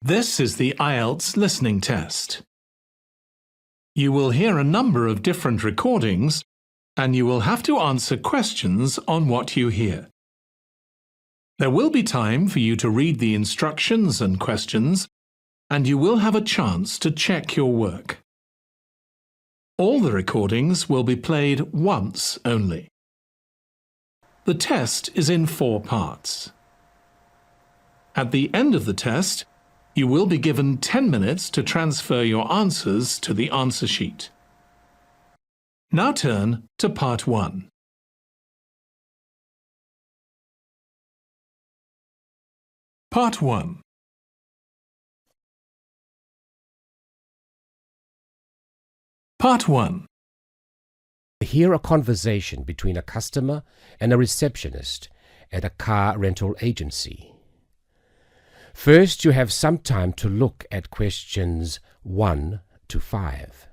This is the IELTS listening test. You will hear a number of different recordings and you will have to answer questions on what you hear. There will be time for you to read the instructions and questions, and you will have a chance to check your work. All the recordings will be played once only. The test is in 4 parts. At the end of the test, you will be given 10 minutes to transfer your answers to the answer sheet. Now turn to Part 1. Part 1. Part 1. Hear a conversation between a customer and a receptionist at a car rental agency. First, you have some time to look at questions 1 to 5.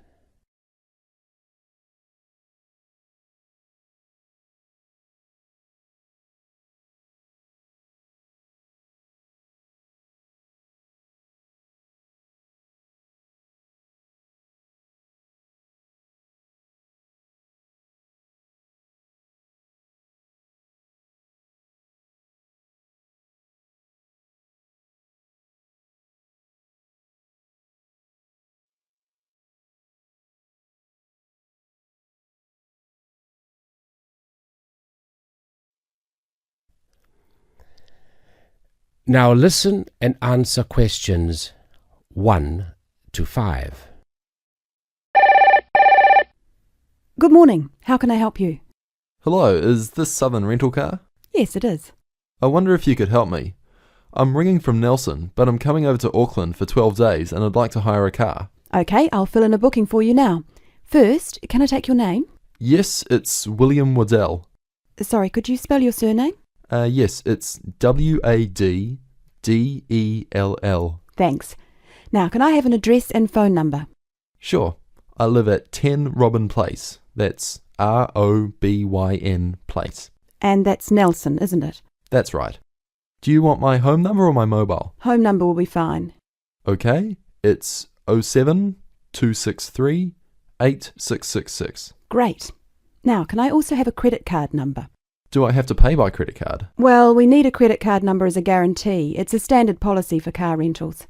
Now listen and answer questions 1 to 5. Good morning. How can I help you? Hello, is this Southern Rental Car? Yes, it is. I wonder if you could help me. I'm ringing from Nelson, but I'm coming over to Auckland for 12 days and I'd like to hire a car. Okay, I'll fill in a booking for you now. First, can I take your name? Yes, it's William Waddell. Sorry, could you spell your surname? Yes, it's Waddell. Thanks. Now, can I have an address and phone number? Sure. I live at 10 Robin Place. That's Robyn Place. And that's Nelson, isn't it? That's right. Do you want my home number or my mobile? Home number will be fine. Okay, it's 07 263 8666. Great. Now, can I also have a credit card number? Do I have to pay by credit card? Well, we need a credit card number as a guarantee. It's a standard policy for car rentals.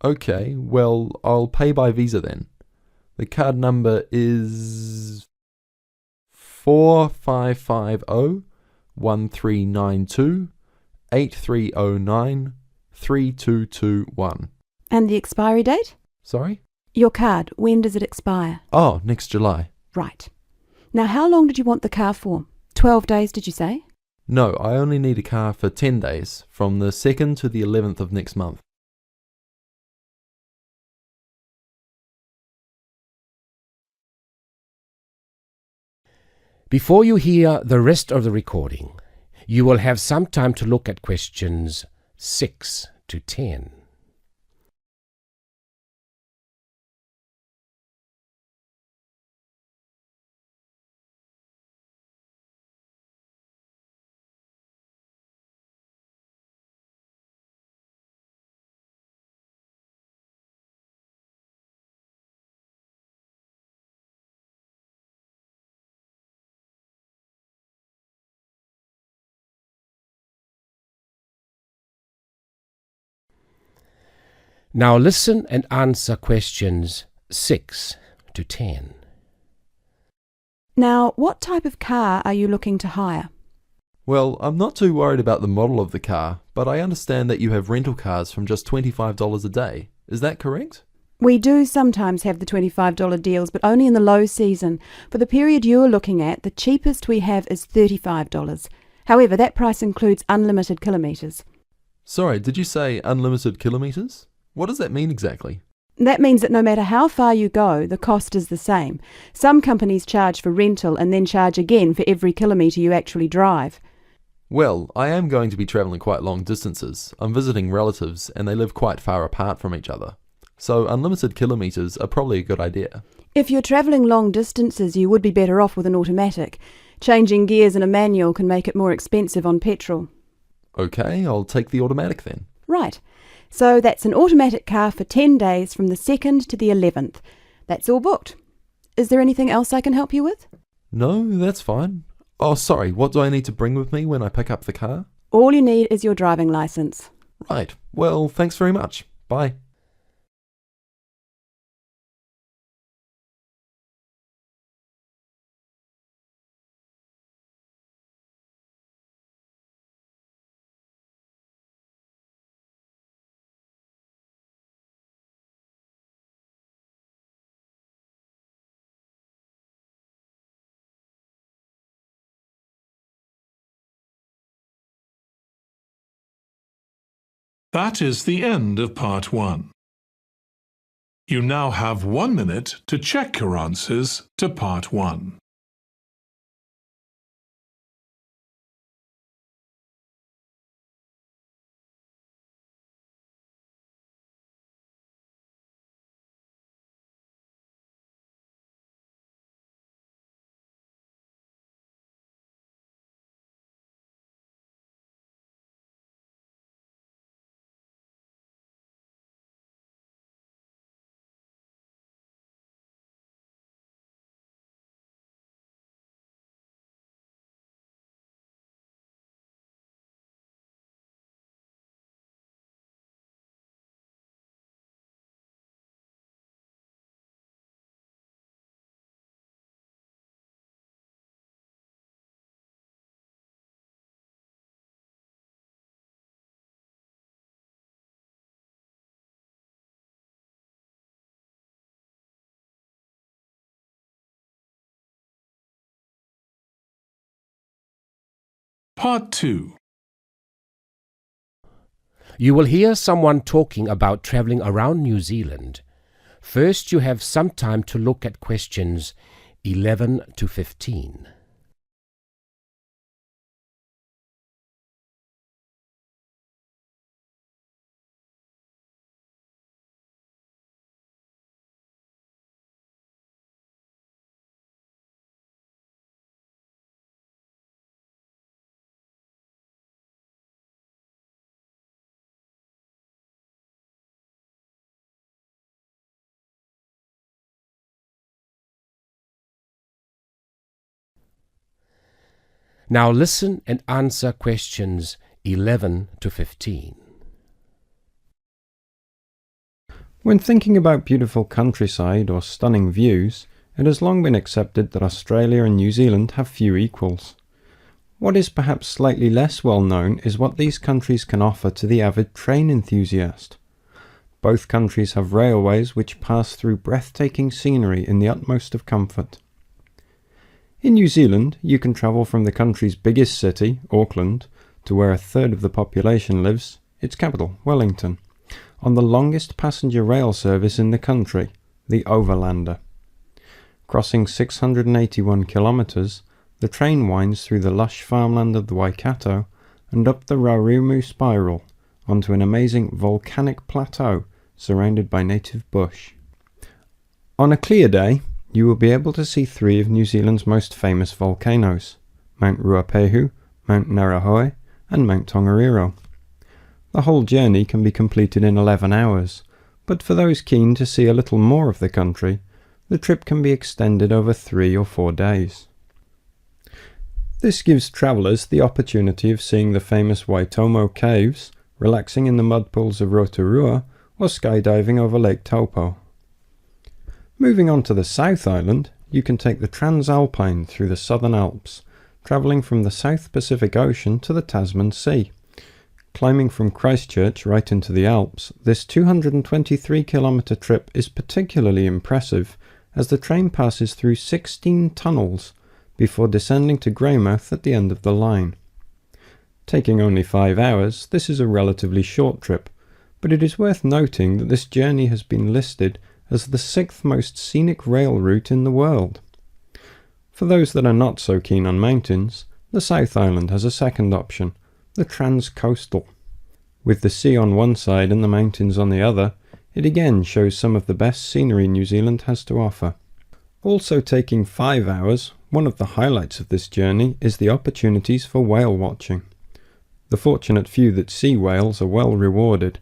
Okay, well, I'll pay by Visa then. The card number is 4550 1392 8309 3221. And the expiry date? Sorry? Your card, when does it expire? Oh, next July. Right. Now, how long did you want the car for? 12 days, did you say? No, I only need a car for 10 days, from the 2nd to the 11th of next month. Before you hear the rest of the recording, you will have some time to look at questions 6 to 10. Now listen and answer questions 6 to 10. Now, what type of car are you looking to hire? Well, I'm not too worried about the model of the car, but I understand that you have rental cars from just $25 a day. Is that correct? We do sometimes have the $25 deals, but only in the low season. For the period you're looking at, the cheapest we have is $35. However, that price includes unlimited kilometres. Sorry, did you say unlimited kilometres? What does that mean exactly? That means that no matter how far you go, the cost is the same. Some companies charge for rental and then charge again for every kilometre you actually drive. Well, I am going to be travelling quite long distances. I'm visiting relatives and they live quite far apart from each other. So unlimited kilometres are probably a good idea. If you're travelling long distances, you would be better off with an automatic. Changing gears in a manual can make it more expensive on petrol. Okay, I'll take the automatic then. Right. So that's an automatic car for 10 days from the 2nd to the 11th. That's all booked. Is there anything else I can help you with? No, that's fine. Oh, sorry, what do I need to bring with me when I pick up the car? All you need is your driving licence. Right, well, thanks very much. Bye. That is the end of part 1. You now have 1 minute to check your answers to part 1. Part 2. You will hear someone talking about travelling around New Zealand. First, you have some time to look at questions 11 to 15. Now listen and answer questions 11 to 15. When thinking about beautiful countryside or stunning views, it has long been accepted that Australia and New Zealand have few equals. What is perhaps slightly less well known is what these countries can offer to the avid train enthusiast. Both countries have railways which pass through breathtaking scenery in the utmost of comfort. In New Zealand, you can travel from the country's biggest city, Auckland, to where a third of the population lives, its capital, Wellington, on the longest passenger rail service in the country, the Overlander. Crossing 681 kilometres, the train winds through the lush farmland of the Waikato and up the Raurimu Spiral onto an amazing volcanic plateau surrounded by native bush. On a clear day, you will be able to see 3 of New Zealand's most famous volcanoes, Mount Ruapehu, Mount Ngauruhoe and Mount Tongariro. The whole journey can be completed in 11 hours, but for those keen to see a little more of the country, the trip can be extended over 3 or 4 days. This gives travellers the opportunity of seeing the famous Waitomo caves, relaxing in the mud pools of Rotorua, or skydiving over Lake Taupo. Moving on to the South Island, you can take the Transalpine through the Southern Alps, travelling from the South Pacific Ocean to the Tasman Sea. Climbing from Christchurch right into the Alps, this 223-kilometre trip is particularly impressive as the train passes through 16 tunnels before descending to Greymouth at the end of the line. Taking only 5 hours, this is a relatively short trip, but it is worth noting that this journey has been listed as the 6th most scenic rail route in the world. For those that are not so keen on mountains, the South Island has a second option, the Transcoastal. With the sea on one side and the mountains on the other, it again shows some of the best scenery New Zealand has to offer. Also taking 5 hours, one of the highlights of this journey is the opportunities for whale watching. The fortunate few that see whales are well rewarded,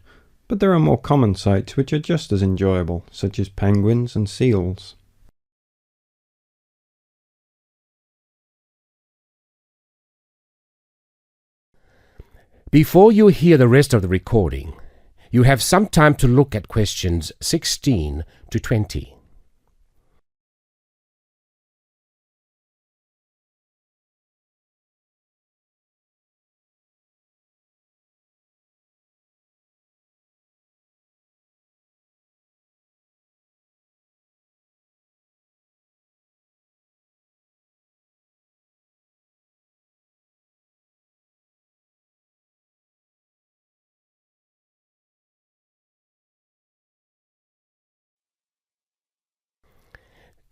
but there are more common sights which are just as enjoyable, such as penguins and seals. Before you hear the rest of the recording, you have some time to look at questions 16 to 20.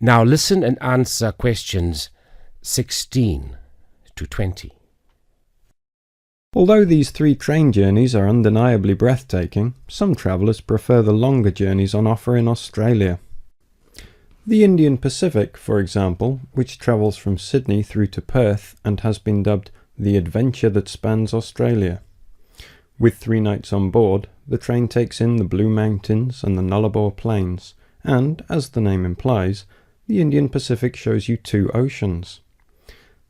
Now listen and answer questions 16 to 20. Although these 3 train journeys are undeniably breathtaking, some travellers prefer the longer journeys on offer in Australia. The Indian Pacific, for example, which travels from Sydney through to Perth and has been dubbed the adventure that spans Australia. With 3 nights on board, the train takes in the Blue Mountains and the Nullarbor Plains, and, as the name implies, the Indian Pacific shows you 2 oceans.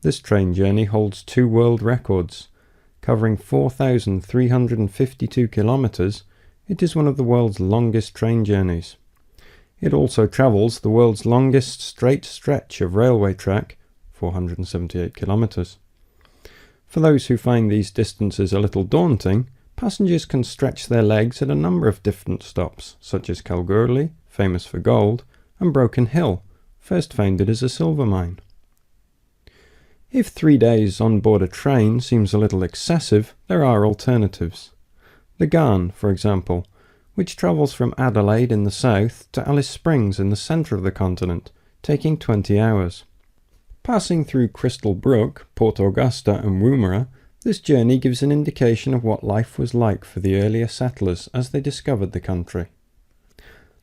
This train journey holds 2 world records. Covering 4,352 kilometres, it is one of the world's longest train journeys. It also travels the world's longest straight stretch of railway track, 478 kilometres. For those who find these distances a little daunting, passengers can stretch their legs at a number of different stops, such as Kalgoorlie, famous for gold, and Broken Hill, first founded as a silver mine. If 3 days on board a train seems a little excessive, there are alternatives. The Ghan, for example, which travels from Adelaide in the south to Alice Springs in the centre of the continent, taking 20 hours. Passing through Crystal Brook, Port Augusta and Woomera, this journey gives an indication of what life was like for the earlier settlers as they discovered the country.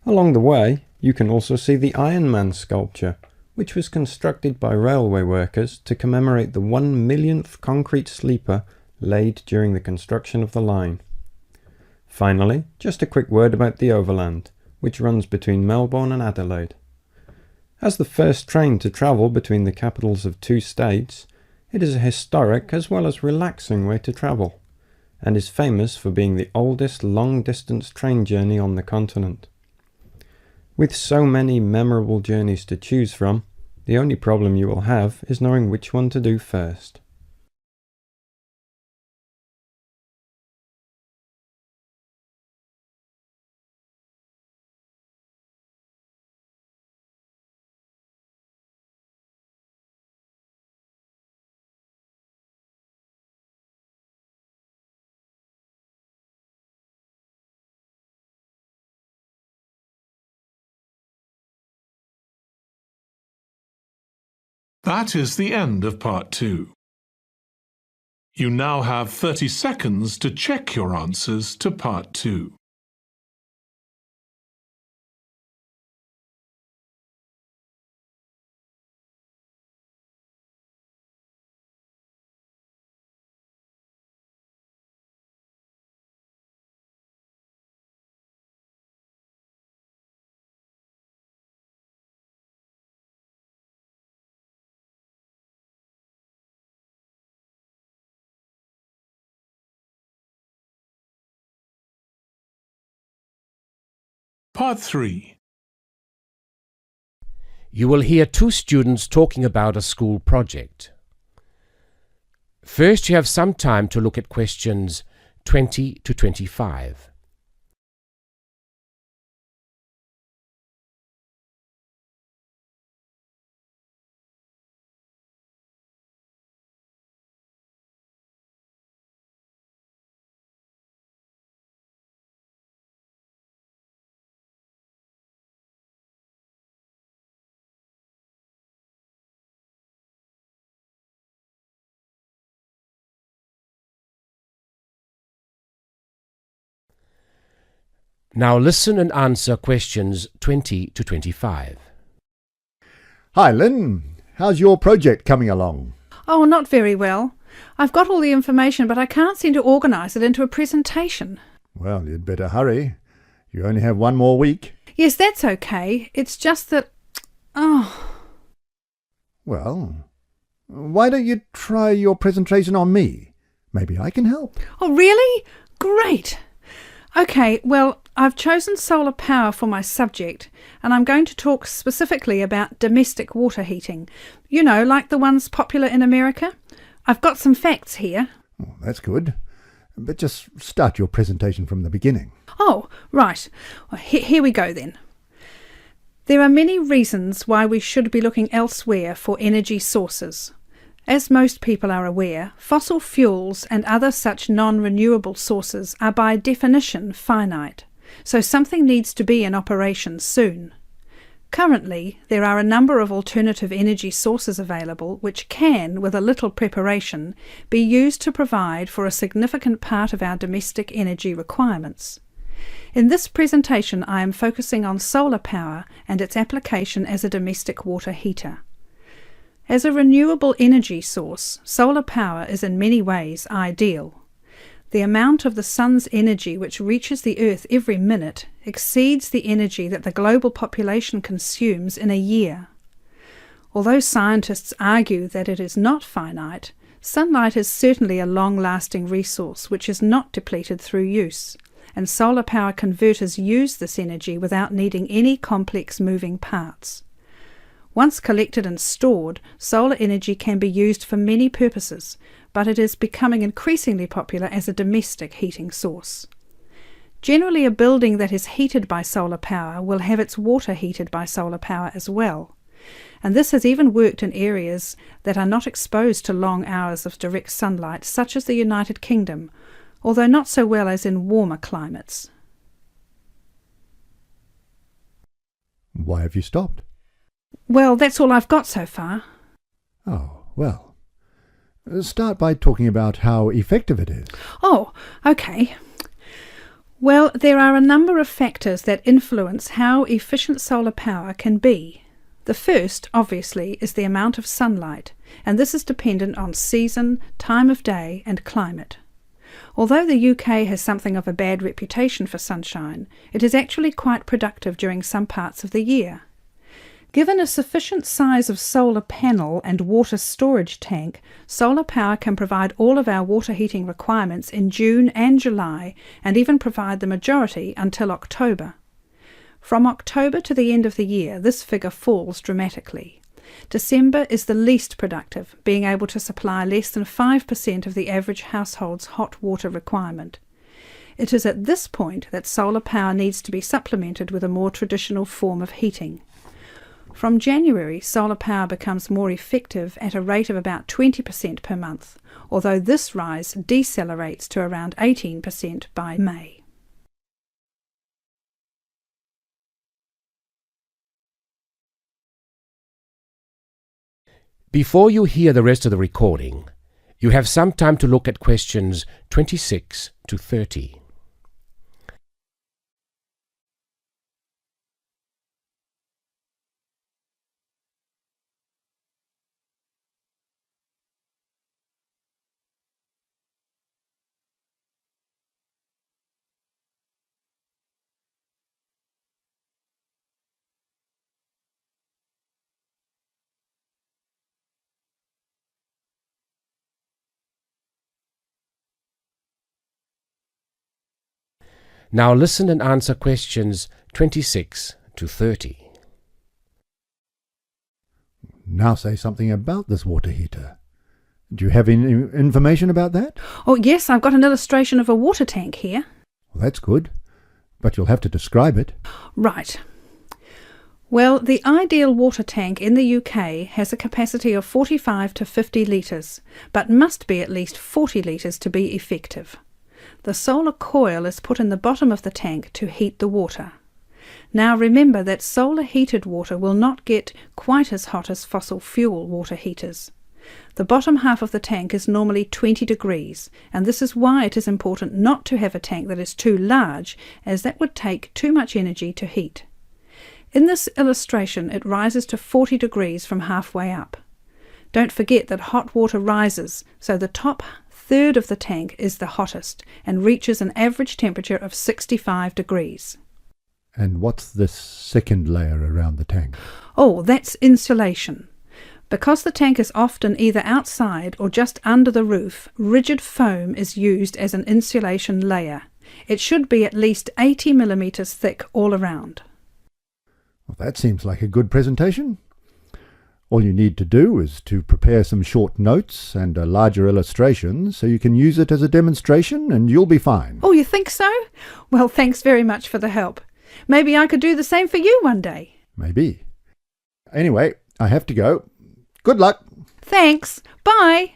Along the way, you can also see the Iron Man sculpture, which was constructed by railway workers to commemorate the 1 millionth concrete sleeper laid during the construction of the line. Finally, just a quick word about the Overland, which runs between Melbourne and Adelaide. As the first train to travel between the capitals of 2 states, it is a historic as well as relaxing way to travel, and is famous for being the oldest long-distance train journey on the continent. With so many memorable journeys to choose from, the only problem you will have is knowing which one to do first. That is the end of part 2. You now have 30 seconds to check your answers to part 2. Part 3. You will hear 2 students talking about a school project. First, you have some time to look at questions 20 to 25. Now listen and answer questions 20 to 25. Hi, Lynn. How's your project coming along? Oh, not very well. I've got all the information, but I can't seem to organise it into a presentation. Well, you'd better hurry. You only have one more week. Yes, that's okay. It's just that... Oh, Well, why don't you try your presentation on me? Maybe I can help. oh, really? Great. Okay, well, I've chosen solar power for my subject, and I'm going to talk specifically about domestic water heating. You know, like the ones popular in America. I've got some facts here. Oh, that's good. But just start your presentation from the beginning. Oh, right. Well, here we go then. There are many reasons why we should be looking elsewhere for energy sources. As most people are aware, fossil fuels and other such non-renewable sources are by definition finite, so something needs to be in operation soon. Currently, there are a number of alternative energy sources available which can, with a little preparation, be used to provide for a significant part of our domestic energy requirements. In this presentation, I am focusing on solar power and its application as a domestic water heater. As a renewable energy source, solar power is in many ways ideal. The amount of the sun's energy which reaches the earth every minute exceeds the energy that the global population consumes in a year. Although scientists argue that it is not finite, sunlight is certainly a long-lasting resource which is not depleted through use, and solar power converters use this energy without needing any complex moving parts. Once collected and stored, solar energy can be used for many purposes, but it is becoming increasingly popular as a domestic heating source. Generally, a building that is heated by solar power will have its water heated by solar power as well, and this has even worked in areas that are not exposed to long hours of direct sunlight, such as the United Kingdom, although not so well as in warmer climates. Why have you stopped? Well, that's all I've got so far. Oh, well. Start by talking about how effective it is. Oh, okay. Well, there are a number of factors that influence how efficient solar power can be. The first, obviously, is the amount of sunlight, and this is dependent on season, time of day, and climate. Although the UK has something of a bad reputation for sunshine, it is actually quite productive during some parts of the year. Given a sufficient size of solar panel and water storage tank, solar power can provide all of our water heating requirements in June and July, and even provide the majority until October. From October to the end of the year, this figure falls dramatically. December is the least productive, being able to supply less than 5% of the average household's hot water requirement. It is at this point that solar power needs to be supplemented with a more traditional form of heating. From January, solar power becomes more effective at a rate of about 20% per month, although this rise decelerates to around 18% by May. Before you hear the rest of the recording, you have some time to look at questions 26 to 30. Now listen and answer questions 26 to 30. Now say something about this water heater. Do you have any information about that? Oh yes, I've got an illustration of a water tank here. Well, that's good, but you'll have to describe it. Right. Well, the ideal water tank in the UK has a capacity of 45 to 50 litres, but must be at least 40 litres to be effective. The solar coil is put in the bottom of the tank to heat the water. Now remember that solar heated water will not get quite as hot as fossil fuel water heaters. The bottom half of the tank is normally 20 degrees, and this is why it is important not to have a tank that is too large, as that would take too much energy to heat. In this illustration, it rises to 40 degrees from halfway up. Don't forget that hot water rises, so the top third of the tank is the hottest and reaches an average temperature of 65 degrees. And what's this second layer around the tank? Oh, that's insulation. Because the tank is often either outside or just under the roof, rigid foam is used as an insulation layer. It should be at least 80 millimetres thick all around. Well, that seems like a good presentation. All you need to do is to prepare some short notes and a larger illustration so you can use it as a demonstration and you'll be fine. Oh, you think so? Well, thanks very much for the help. Maybe I could do the same for you one day. Maybe. Anyway, I have to go. Good luck. Thanks. Bye.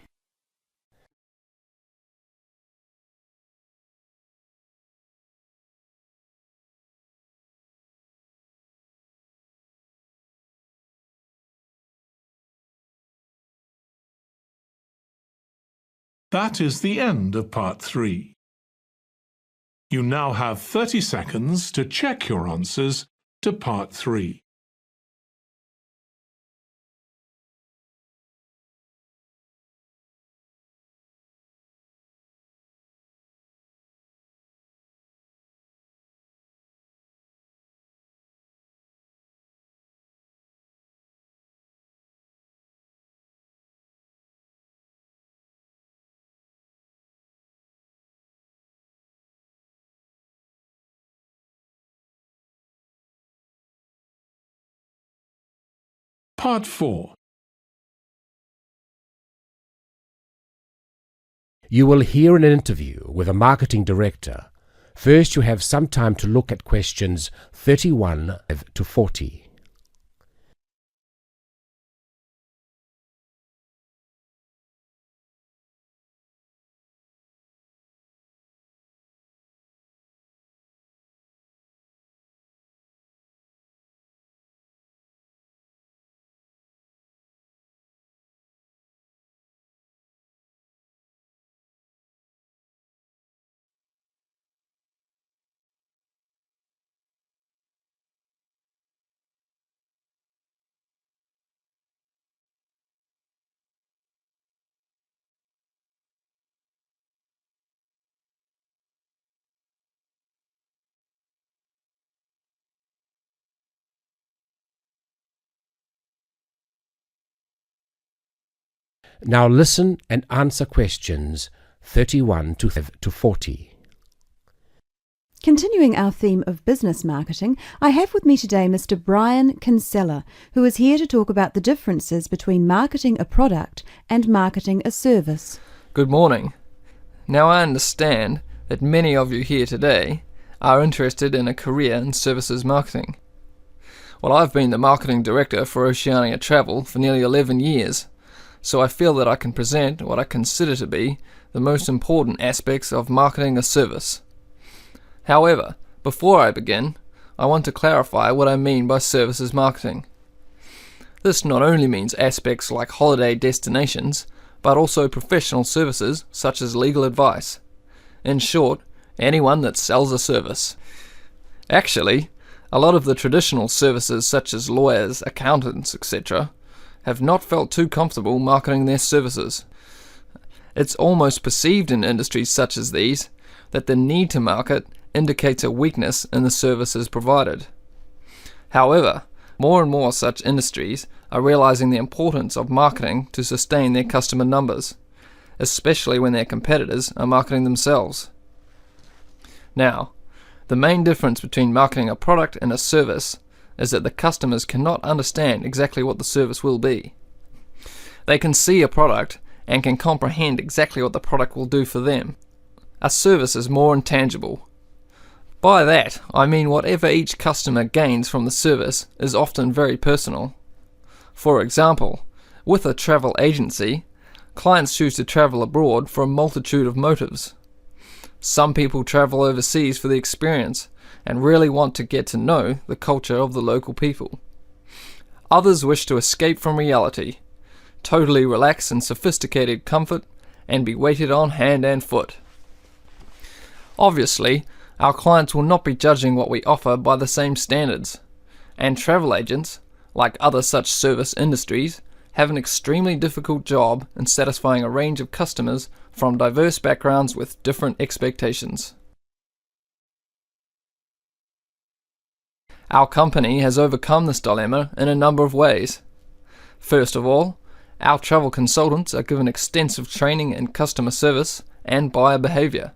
That is the end of part 3. You now have 30 seconds to check your answers to part 3. Part 4. You will hear an interview with a marketing director. First, you have some time to look at questions 31 to 40. Now listen and answer questions 31 to 40. Continuing our theme of business marketing, I have with me today Mr. Brian Kinsella, who is here to talk about the differences between marketing a product and marketing a service. Good morning. Now I understand that many of you here today are interested in a career in services marketing. Well, I've been the marketing director for Oceania Travel for nearly 11 years, so I feel that I can present what I consider to be the most important aspects of marketing a service. However, before I begin, I want to clarify what I mean by services marketing. This not only means aspects like holiday destinations, but also professional services such as legal advice. In short, anyone that sells a service. Actually, a lot of the traditional services such as lawyers, accountants, etc. have not felt too comfortable marketing their services. It's almost perceived in industries such as these that the need to market indicates a weakness in the services provided. However, more and more such industries are realizing the importance of marketing to sustain their customer numbers, especially when their competitors are marketing themselves. Now, the main difference between marketing a product and a service is that the customers cannot understand exactly what the service will be. They can see a product and can comprehend exactly what the product will do for them. A service is more intangible. By that, I mean whatever each customer gains from the service is often very personal. For example, with a travel agency, clients choose to travel abroad for a multitude of motives. Some people travel overseas for the experience and really want to get to know the culture of the local people. Others wish to escape from reality, totally relax in sophisticated comfort, and be waited on hand and foot. Obviously, our clients will not be judging what we offer by the same standards, and travel agents, like other such service industries, have an extremely difficult job in satisfying a range of customers from diverse backgrounds with different expectations. Our company has overcome this dilemma in a number of ways. First of all, our travel consultants are given extensive training in customer service and buyer behaviour.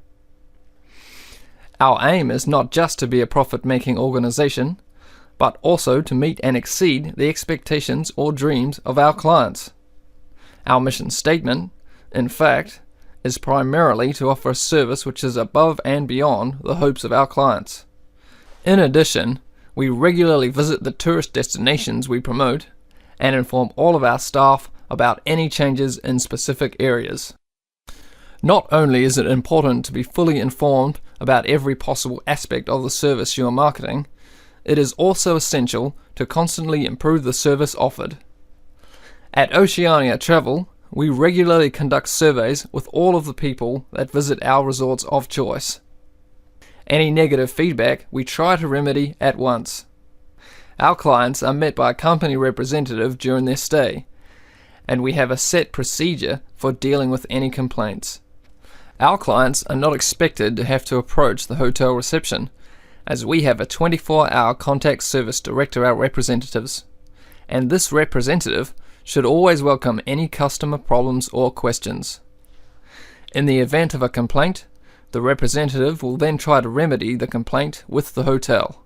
Our aim is not just to be a profit-making organisation, but also to meet and exceed the expectations or dreams of our clients. Our mission statement, in fact, is primarily to offer a service which is above and beyond the hopes of our clients. In addition, we regularly visit the tourist destinations we promote and inform all of our staff about any changes in specific areas. Not only is it important to be fully informed about every possible aspect of the service you are marketing, it is also essential to constantly improve the service offered. At Oceania Travel, we regularly conduct surveys with all of the people that visit our resorts of choice. Any negative feedback we try to remedy at once. Our clients are met by a company representative during their stay, and we have a set procedure for dealing with any complaints. Our clients are not expected to have to approach the hotel reception, as we have a 24-hour contact service direct to our representatives, and this representative should always welcome any customer problems or questions. In the event of a complaint, the representative will then try to remedy the complaint with the hotel.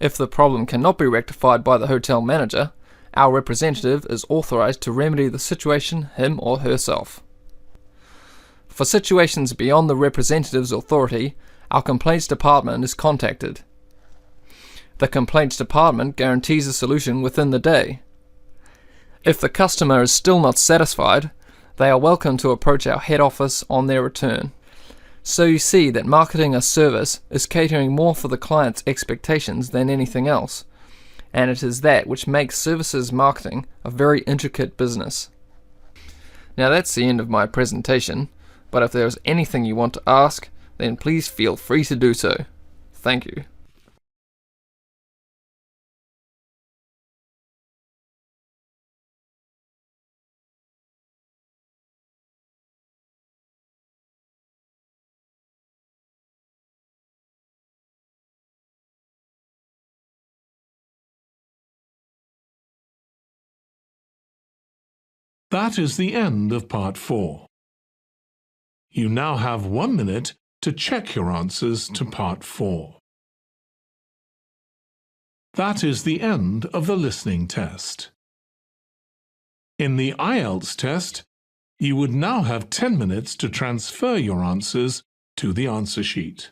If the problem cannot be rectified by the hotel manager, our representative is authorized to remedy the situation him or herself. For situations beyond the representative's authority, our complaints department is contacted. The complaints department guarantees a solution within the day. If the customer is still not satisfied, they are welcome to approach our head office on their return. So you see that marketing a service is catering more for the client's expectations than anything else, and it is that which makes services marketing a very intricate business. Now that's the end of my presentation, but if there is anything you want to ask, then please feel free to do so. Thank you. That is the end of Part 4. You now have 1 minute to check your answers to Part 4. That is the end of the listening test. In the IELTS test, you would now have 10 minutes to transfer your answers to the answer sheet.